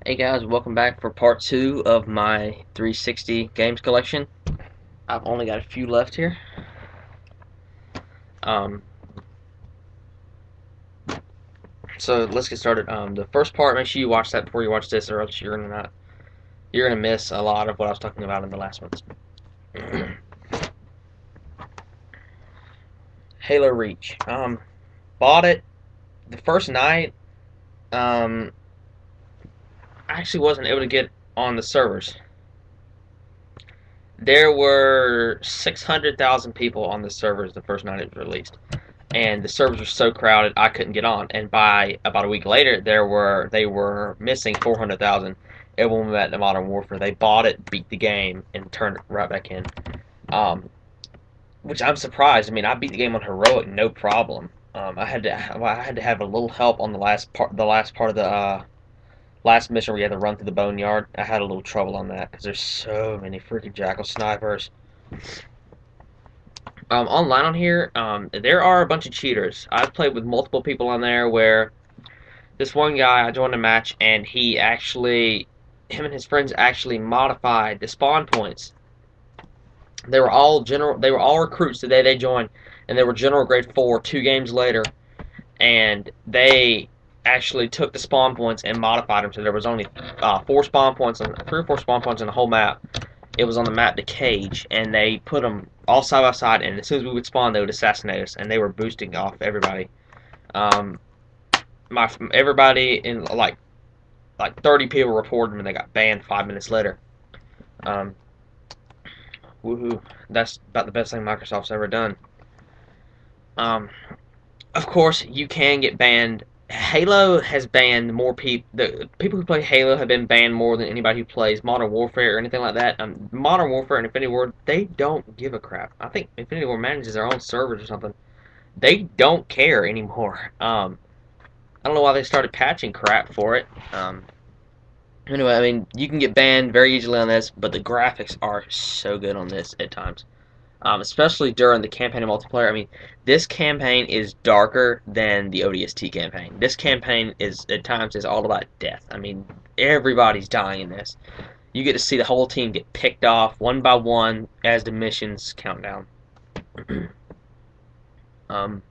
Hey guys, welcome back for part 2 of my 360 games collection. I've only got a few left here. Um, so let's get started. The first part, make sure you watch that before you watch this, or else you're gonna miss a lot of what I was talking about in the last ones. Halo Reach. Bought it the first night. I actually wasn't able to get on the servers. There were 600,000 people on the servers the first night it was released, and the servers were so crowded I couldn't get on. And by about a week later, they were missing 400,000. Everyone met in Modern Warfare. They bought it, beat the game, and turned it right back in. Um, which I'm surprised. I mean, I beat the game on heroic, no problem. I had to have a little help on the last part of the last mission where you had to run through the boneyard. I had a little trouble on that because there's so many freaking jackal snipers. Online on here, there are a bunch of cheaters. I've played with multiple people on there where this one guy, I joined a match and him and his friends actually modified the spawn points. They were all recruits the day they joined, and they were general grade 4 2 games later, and they actually took the spawn points and modified them so there was only 3 or 4 spawn points in the whole map. It was on the map, the cage, and they put them all side by side, and as soon as we would spawn, they would assassinate us, and they were boosting off everybody. Um, everybody in like 30 people reported them, and they got banned 5 minutes later. Um, Woohoo! That's about the best thing Microsoft's ever done. Um, of course, you can get banned. Halo has banned more people. The people who play Halo have been banned more than anybody who plays Modern Warfare or anything like that. Modern Warfare and Infinity Ward, they don't give a crap. I think Infinity Ward manages their own servers or something. They don't care anymore. I don't know why they started patching crap for it. Anyway, I mean, you can get banned very easily on this, but the graphics are so good on this at times. Especially during the campaign and multiplayer. I mean, this campaign is darker than the ODST campaign. This campaign is at times is all about death. I mean, everybody's dying in this. You get to see the whole team get picked off one by one as the missions count down. um,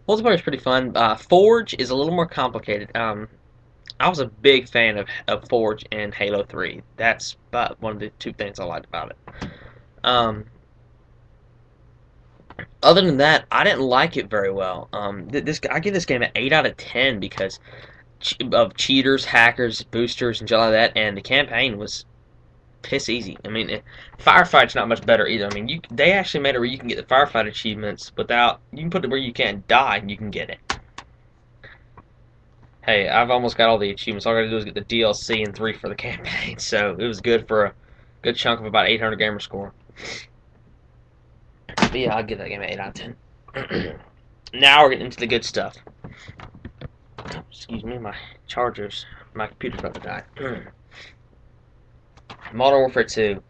Multiplayer is pretty fun. Forge is a little more complicated. I was a big fan of Forge and Halo 3. That's about one of the two things I liked about it. Other than that, I didn't like it very well. I give this game an 8 out of 10 because of cheaters, hackers, boosters, and shit like that. And the campaign was piss easy. I mean, Firefight's not much better either. I mean, they actually made it where you can get the firefight achievements without. You can put it where you can't die and you can get it. Hey, I've almost got all the achievements. All I gotta do is get the DLC and 3 for the campaign. So it was good for a good chunk of about 800 gamer score. But yeah, I'll give that game an 8 out of 10. Now we're getting into the good stuff. Excuse me, my computer's about to die. Modern Warfare 2.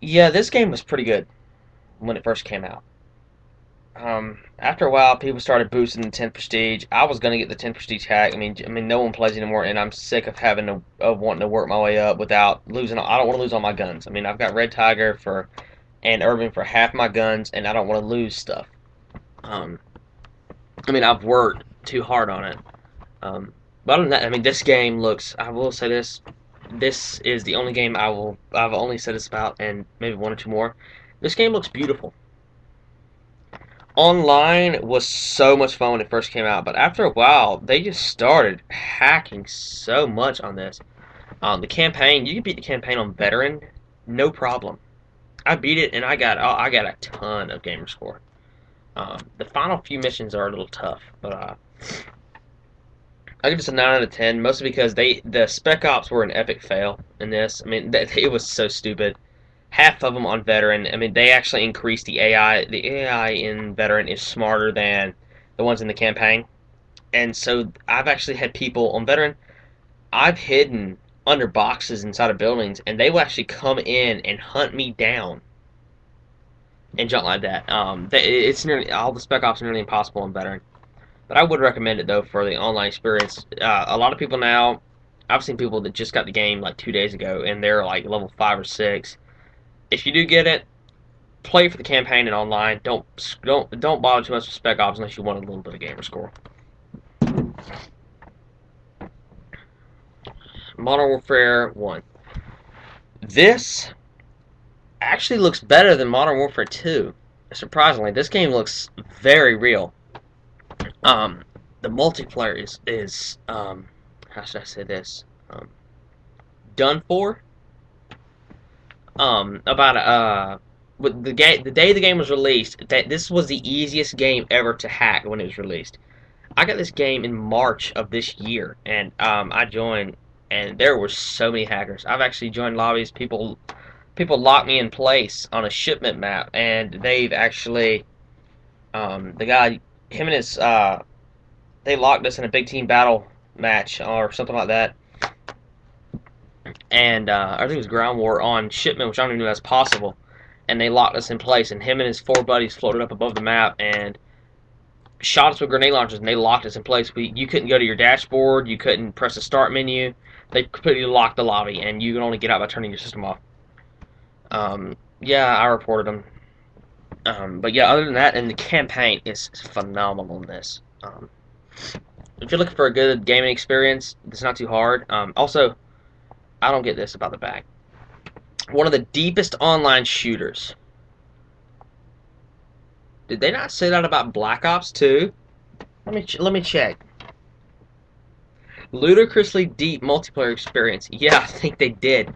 Yeah, this game was pretty good when it first came out. After a while, people started boosting the 10 prestige. I was gonna get the 10 prestige hack. I mean, no one plays anymore, and I'm sick of wanting to work my way up without losing. I don't want to lose all my guns. I mean, I've got Red Tiger and Urban for half my guns, and I don't want to lose stuff. I mean, I've worked too hard on it. But other than that, I mean, this game looks. I will say this. This is the only game I've only said this about, and maybe one or two more. This game looks beautiful. Online was so much fun when it first came out, but after a while, they just started hacking so much on this. The campaign, you can beat the campaign on veteran, no problem. I beat it, and I got a ton of gamer score. The final few missions are a little tough, but I give this a 9 out of 10, mostly because the Spec Ops were an epic fail in this. I mean, it was so stupid. Half of them on Veteran. I mean, they actually increased the AI. The AI in Veteran is smarter than the ones in the campaign. And so I've actually had people on Veteran, I've hidden under boxes inside of buildings, and they will actually come in and hunt me down and junk like that. It's nearly all the Spec Ops are nearly impossible in Veteran. But I would recommend it though for the online experience. A lot of people now, I've seen people that just got the game like 2 days ago, and they're like level 5 or 6. If you do get it, play for the campaign and online. Don't bother too much with Spec Ops unless you want a little bit of gamer score. Modern Warfare 1. This actually looks better than Modern Warfare 2. Surprisingly, this game looks very real. The multiplayer is how should I say this? Done for. About with the day the game was released, that this was the easiest game ever to hack when it was released. I got this game in March of this year, and I joined, and there were so many hackers. I've actually joined lobbies. People locked me in place on a shipment map, and they've actually the guy, him and his they locked us in a big team battle match or something like that. And I think it was ground war on shipment, which I don't even know that's possible. And they locked us in place, and him and his 4 buddies floated up above the map and shot us with grenade launchers, and they locked us in place. You couldn't go to your dashboard, you couldn't press the start menu. They completely locked the lobby, and you could only get out by turning your system off. Yeah, I reported them. But yeah, other than that, and the campaign is phenomenal in this. If you're looking for a good gaming experience, it's not too hard. Also, I don't get this about the back. One of the deepest online shooters. Did they not say that about Black Ops 2? Let me check. Ludicrously deep multiplayer experience. Yeah, I think they did.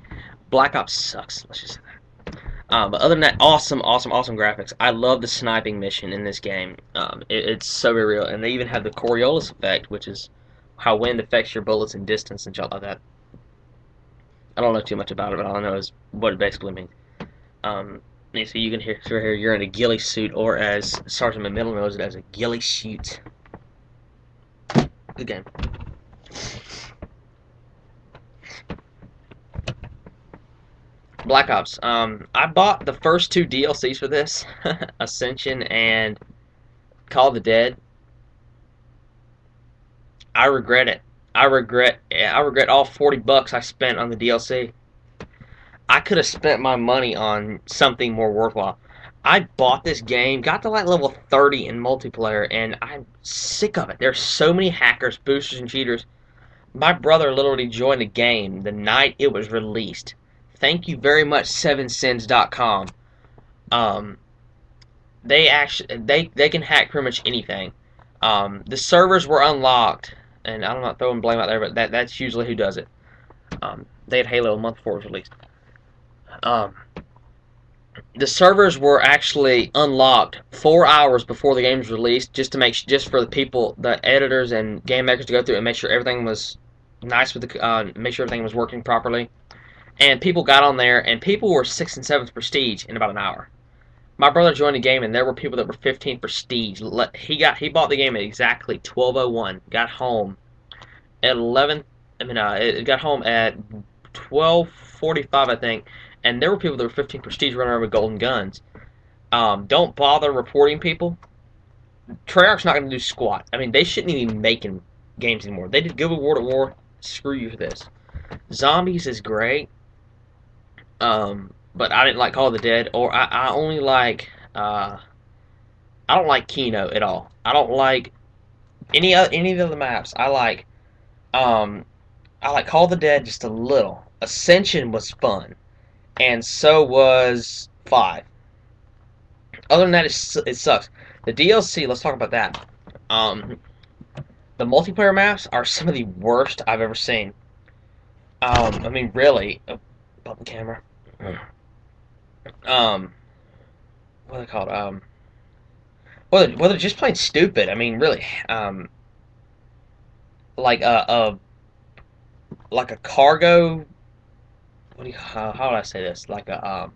Black Ops sucks. Let's just say that. But other than that, awesome graphics. I love the sniping mission in this game. It's so very real, and they even have the Coriolis effect, which is how wind affects your bullets in distance and shit like that. I don't know too much about it, but all I know is what it basically means. So you can hear right here, you're in a ghillie suit, or as Sergeant McMillan knows it, as a ghillie suit. Good game. Black Ops. I bought the first 2 DLCs for this, Ascension and Call of the Dead. I regret it. I regret all $40 I spent on the DLC. I could have spent my money on something more worthwhile. I bought this game, got to like level 30 in multiplayer, and I'm sick of it. There's so many hackers, boosters, and cheaters. My brother literally joined the game the night it was released. Thank you very much, 7sins.com. They can hack pretty much anything. The servers were unlocked, and I'm not throwing blame out there, but that's usually who does it. They had Halo a month before it was released. The servers were actually unlocked 4 hours before the game was released, just for the people, the editors and game makers to go through and make sure everything was nice with make sure everything was working properly. And people got on there, and people were 6th and 7th prestige in about an hour. My brother joined the game, and there were people that were 15th prestige. He bought the game at exactly 12:01. Got home at 11. It got home at 12:45, I think. And there were people that were 15 prestige running around with golden guns. Don't bother reporting people. Treyarch's not going to do squat. I mean, they shouldn't even be making games anymore. They did good with World at War. Screw you for this. Zombies is great. But I didn't like Call of the Dead, or I only like, I don't like Kino at all. I don't like any of the other maps. I like Call of the Dead just a little. Ascension was fun, and so was 5. Other than that, it sucks. The DLC, let's talk about that. The multiplayer maps are some of the worst I've ever seen. I mean, really, above the camera. What are they called? Well, they're just plain stupid. I mean, really, like like a cargo. How would I say this? Like a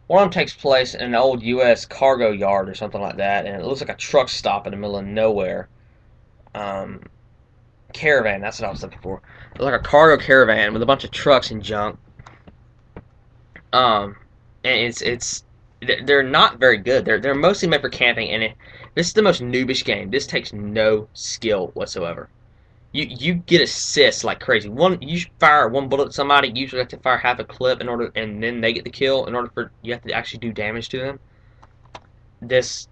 one of them takes place in an old U.S. cargo yard or something like that, and it looks like a truck stop in the middle of nowhere. Caravan. That's what I was looking for. It looks like a cargo caravan with a bunch of trucks and junk. And it's they're not very good. They're mostly made for camping, and this is the most noobish game. This takes no skill whatsoever. You get assists like crazy. You fire one bullet at somebody. You usually have to fire half a clip in order, and then they get the kill. In order for you have to actually do damage to them. This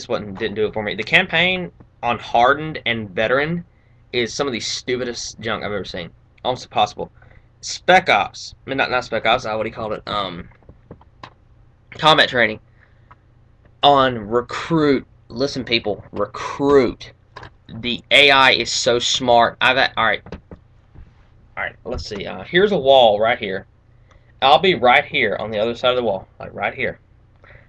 one didn't do it for me. The campaign on hardened and veteran is some of the stupidest junk I've ever seen. Almost impossible. Spec Ops, I mean, not Spec Ops. What do you call it? Combat training on recruit. Listen, people, recruit. The AI is so smart. All right. Let's see. Here's a wall right here. I'll be right here on the other side of the wall, like right here.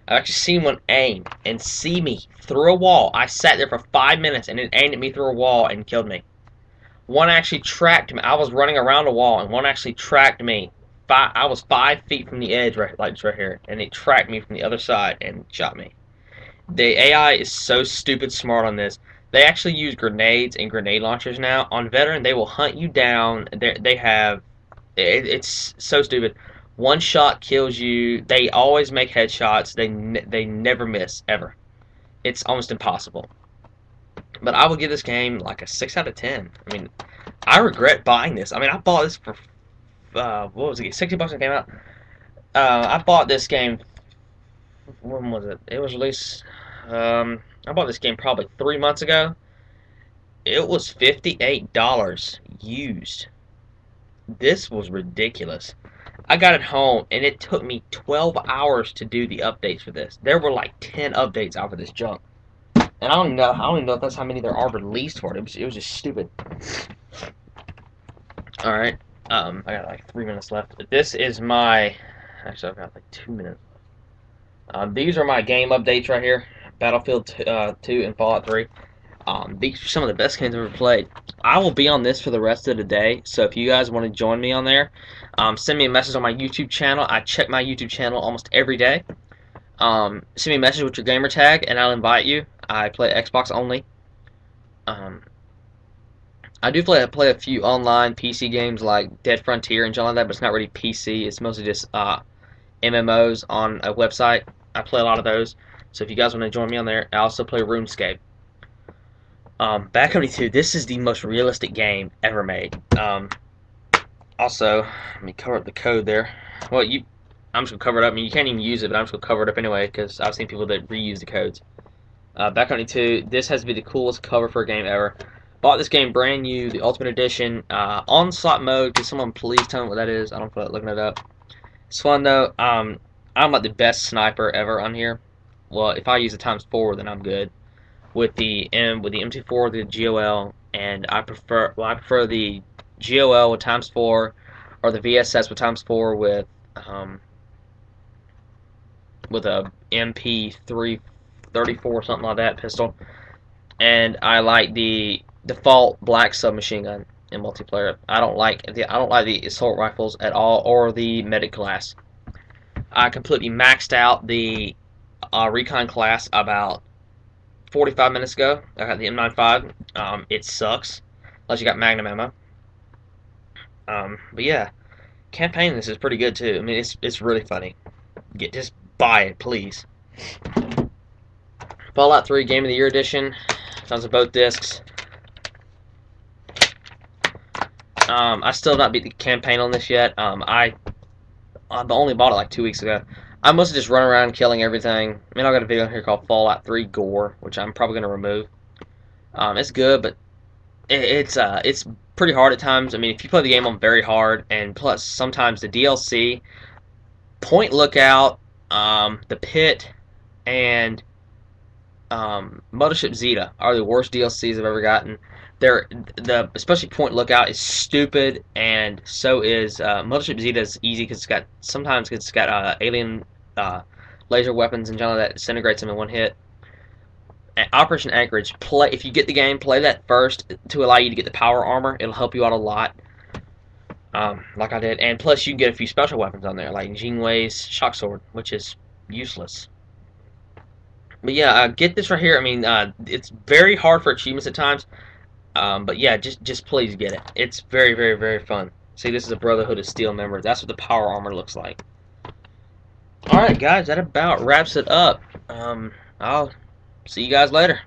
I've actually seen one aim and see me through a wall. I sat there for 5 minutes and it aimed at me through a wall and killed me. One actually tracked me. I was running around a wall and one actually tracked me. I was 5 feet from the edge, right here, and it tracked me from the other side and shot me. The AI is so stupid smart on this. They actually use grenades and grenade launchers now. On Veteran, they will hunt you down. They have. It's so stupid. One shot kills you. They always make headshots. They never miss ever. It's almost impossible. But I will give this game like a 6 out of 10. I mean, I regret buying this. I mean, I bought this for what was it? $60 when it came out. I bought this game. When was it? It was released. I bought this game probably 3 months ago. It was $58 used. This was ridiculous. I got it home, and it took me 12 hours to do the updates for this. There were like 10 updates out for this junk. And I don't even know if that's how many there are released for it. It was just stupid. Alright. I got like 3 minutes left. This is my... Actually, I've got like 2 minutes left. These are my game updates right here. Battlefield 2 and Fallout 3. These are some of the best games I've ever played. I will be on this for the rest of the day, so if you guys want to join me on there, send me a message on my YouTube channel. I check my YouTube channel almost every day. Send me a message with your gamer tag, and I'll invite you. I play Xbox only. I do play a few online PC games like Dead Frontier and something like that, but it's not really PC. It's mostly just MMOs on a website. I play a lot of those. So if you guys want to join me on there, I also play RuneScape. Bad Company 2, this is the most realistic game ever made. Also, let me cover up the code there. Well, I'm just going to cover it up. I mean, you can't even use it, but I'm just going to cover it up anyway, because I've seen people that reuse the codes. Bad Company 2, this has to be the coolest cover for a game ever. Bought this game brand new, the Ultimate Edition, onslaught mode. Can someone please tell me what that is? I don't feel like looking it up. It's fun, though. I'm like the best sniper ever on here. Well, if I use the ×4, then I'm good. With the M24, the GOL, and I prefer the GOL with ×4, or the VSS with ×4 with a MP334 something like that pistol, and I like the default black submachine gun in multiplayer. I don't like the assault rifles at all, or the medic class. I completely maxed out the recon class about 45 minutes ago. I got the M95. It sucks unless you got Magnum ammo. But yeah, campaign this is pretty good too. I mean, it's really funny. Just buy it, please. Fallout 3 Game of the Year Edition. Comes with both discs. I still have not beat the campaign on this yet. I only bought it like 2 weeks ago. I mostly just run around killing everything. I mean, I've got a video here called Fallout 3 Gore, which I'm probably going to remove. It's good, but it's pretty hard at times. I mean, if you play the game on very hard, and plus sometimes the DLC, Point Lookout, the Pit, and Mothership Zeta are the worst DLCs I've ever gotten. Especially Point Lookout is stupid, and so is Mothership Zeta is easy because sometimes it's got alien laser weapons and junk that disintegrates them in one hit. Operation Anchorage, if you get the game, play that first to allow you to get the power armor. It'll help you out a lot, like I did. And plus, you can get a few special weapons on there, like Jingwei's shock sword, which is useless. But yeah, get this right here. I mean, it's very hard for achievements at times. But yeah, just please get it. It's very, very, very fun. See, this is a Brotherhood of Steel member. That's what the power armor looks like. Alright, guys, that about wraps it up. I'll see you guys later.